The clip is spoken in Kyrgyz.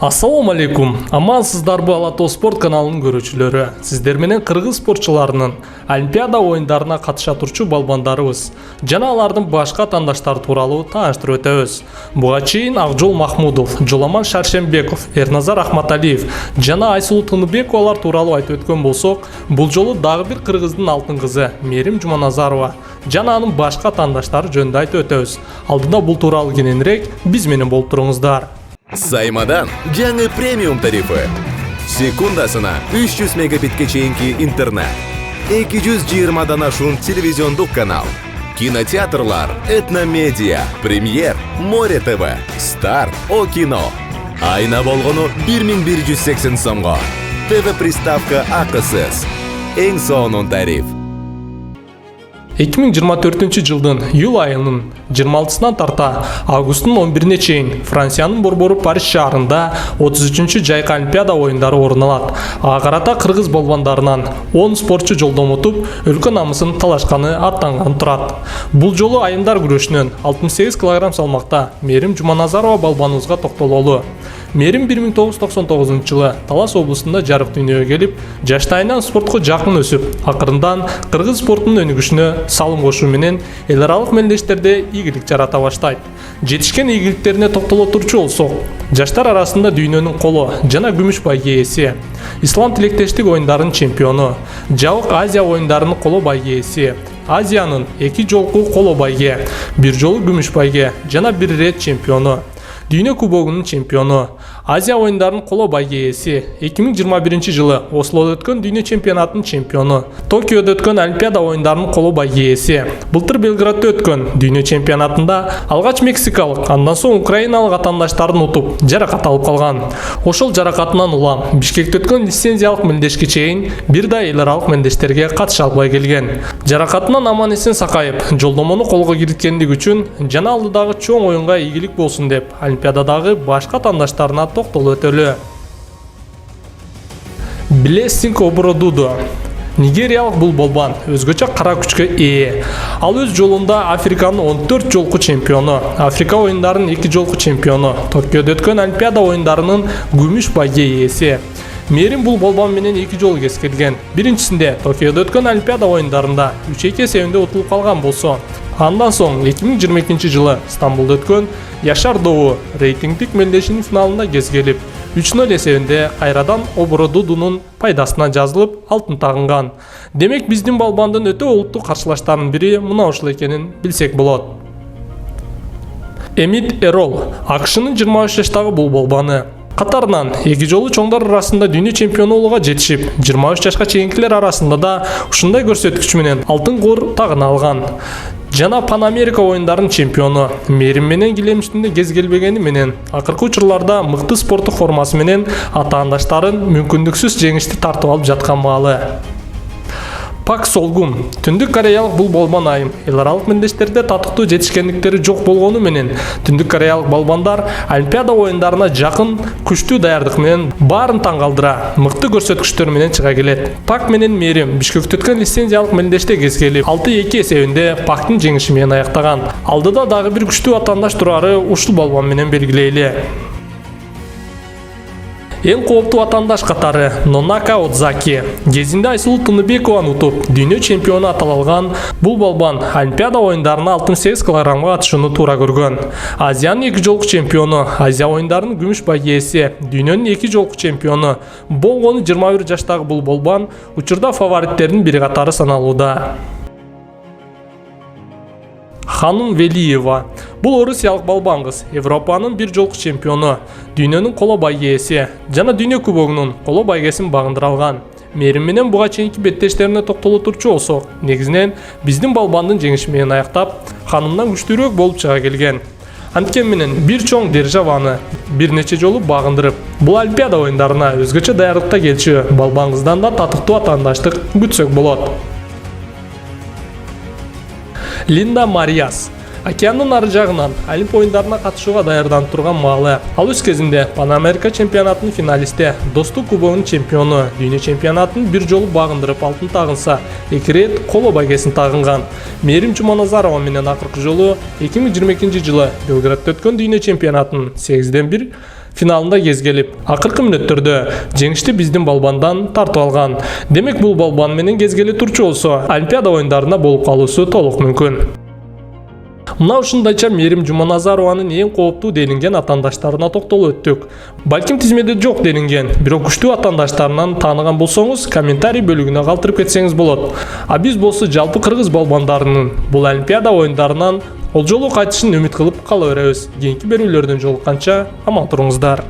Ассаламу алейкум. Амансыздарбы Ала Тоо спорт каналынын көрүүчүлөрү. Сиздер менен кыргыз спортчуларынын Олимпиада оюндарына катыша турчу балбандарыбыз жана алардын башка атаандаштары тууралуу тааныштырып өтөбүз. Буга чейин Акжол Махмудов, Жоламан Шаршембеков, Эрназар Ахматалиев жана Айсулуу Тыныбековалар тууралуу айтып өткөн болсок, бул жолу дагы бир кыргыздын алтын кызы Мерим Жуманазарова жана анын башка атаандаштары жөнүндө айтып өтөбүз. Алдыда бул тууралуу кененирээк биз менен болуп туруңуздар. Саймадан жаңы премиум тарифы. Секундасына 300 мегабитке чейинки интернет. 220 ашуун телевизиондук канал. Кинотеатрлар, Этномедиа, Премьер, Море ТВ, Старт, О кино. Айна болгону 1180 сомго. ТВ приставка акысыз. Эң сонун тариф. 2024 жылдын июль айынын 26-сынан тарта августтун 11-ине чейин Франциянын борбору Париж шаарында 33-жайкы Олимпиада оюндары орун алат. Ага карата кыргыз балбандарынан 10 спортчу жолдомо утуп, өлкө намысын талашканы аттанган турат. Бул жолу айымдар күрөшүнөн 68 кг салмакта Мерим Жуманазарова балбаныбызга токтололу. Мерим 1999 жылы Талас облусунда жарык дүйнөгө келип, жаштайынан спортко жакын өсүп, акырындан кыргыз спортунун өнүгүшүнө салым кошуу менен эл аралык мелдештерде ийгилик жарата баштайт. Жетишкен ийгиликтерине токтоло турчу болсок, жаштар арасында дүйнөнүн коло жана күмүш байге ээси, Ислам тилектештик оюндарынын чемпиону, Жабык Азия оюндарынын коло байге ээси, Азиянын 2 жолку коло байге, 1 жолу күмүш байге жана 1 рет чемпиону, Дүйнө кубогунун чемпиону, Азия оюндарынын коло байге ээси, 2021 жылы Ослодо өткөн дүйнө чемпионатынын чемпиону, Токиодо өткөн Олимпиада оюндарынын коло байге ээси, былтыр Белградда өткөн дүйнө чемпионатында алгач мексикалык, андан соң украиналык атаандаштарын утуп, жаракат алып калган. Ошол жаракатынан улам Бишкекте өткөн лицензиялык мелдешке чейин бир да эл аралык мелдештерге катыша албай келген. Жаракатынан аман эсен сакайып, жолдомону колго кирткендиги үчүн жана алдыдагы чоң оюнга ийгилик болсун деп Олимпиададагы башка атаандаштарына токтолуп өтөлү. Блессинг Обородудо. Нигериялык бул балбан өзгөчө кара күчкө ээ. Ал өз жолунда Африканын 14 жолку чемпиону, Африка оюндарынын 2 жолку чемпиону, Токиодо өткөн Олимпиада оюндарынын күмүш байге ээси. Мерим бул балбан менен 2 жолу кескилген. Биринчисинде Токиодо өткөн Олимпиада оюндарында 3-2 эсебинде утулуп калган болсо, андан соң 2022 жылы Стамбулда өткөн Яшар Добу рейтингдик мелдешинин финалында кезгелип, 3-0 эсебинде кайрадан Обородудунун пайдасына жазылып, алтын тагынган. Демек биздин балбандын өтө олуттуу каршылаштарынын бири мына ушул экенин билсек болот. Эмит Эрол, АКШнын 23 жаштагы бул балбаны. Катарынан 2 жолу чоңдар арасында дүйнө чемпиону болууга жетишип, 23 жашка чейинкилер арасында да ушундай көрсөткүч менен алтын кор тагына алган. Жана Пан Америка оюндарынын чемпиону, Мерим менен килем үстүндө кезгелбегени менен акыркы учурларда мыкты спорттук формасы менен атаандаштарын мүмкүндүксүз жеңишти тартып алып жаткан маалы. Пак Солгун, Түндүк Кореялык бул балбан айым эл аралык мелдештерде татыктуу жетишкендиктери жок болгону менен Түндүк Кореялык балбандар Олимпиада оюндарына жакын күчтүү даярдык менен баарын таң калтыра, мыкты көрсөткүчтөр менен чыга келет. Пак менен Мерим Бишкекте өткөн лицензиялык мелдеште кезгелип, 6-2 эсебинде Пактын жеңиши менен аяктаган. Алдыда дагы бир күчтүү атаандаш турары ушул балбан менен белгилейли. Эң кооптуу атаандаш катары Нонака Одзаки. Кезинде Айсулуу Тыныбекованы утуп, дүйнө чемпиону атала алган бул балбан Олимпиада оюндарына 68 кг атышууну туура көргөн. Азиянын 2 жолку чемпиону, Азия оюндарынын күмүш байге ээси, дүйнөнүн 2 жолку чемпиону болгону 21 жаштагы бул балбан учурда фавориттердин бири катары саналууда. Ханум Велиева. Бул орусиялык балбан кыз, Европанын 1 жолку чемпиону, дүйнөнүн коло байге ээси жана дүйнө кубогунун коло байгесин багындыра алган. Мерим менен буга чейинки беттештерине токтоло турчу болсок, негизинен биздин балбандын жеңиши менен аяктап, ханымдан күчтүүрөөк болуп чыга келген. Анткени менен бир чоң державаны бир нече жолу багындырып, бул Олимпиада оюндарына өзгөчө даярдыкта келчү балбан кыздан да татыктуу атаандаштык күтсөк болот. Линда Мариас. Океандын ары жагынан Олимп оюндарына катышууга даярданып турган маалы. Ал өз кезинде Пан Америка чемпионатынын финалисти, Достук кубогунун чемпиону, дүйнө чемпионатын 1 жолу багындырып алтын тагынса, 2 рет коло байгесин тагынган. Мерим Жуманазарова менен акыркы жолу 2022 жылы Белградда өткөн дүйнө чемпионатын 8-1 финалында кезгелип, акыркы мүнөттөрдө жеңишти биздин балбандан тартып алган. Демек бул балбан менен кезгеле турчу болсо, Олимпиада оюндарына болуп калуусу толук мүмкүн. Мына ушундайча Мээрим Жуманазарованын эң кооптуу делинген атаандаштарына токтолуп өттүк. Балким тизмеде жок делинген, бирок күчтүү атаандаштарынан тааныган болсоңуз, комментарий бөлүгүнө калтырып кетсеңиз болот. А биз болсо жалпы кыргыз балбандарынын бул Олимпиада оюндарынан ол жолу кайтышын үмүт кылып кала беребиз. Кийинки берүүлөрдөн жолукканча аман туруңуздар.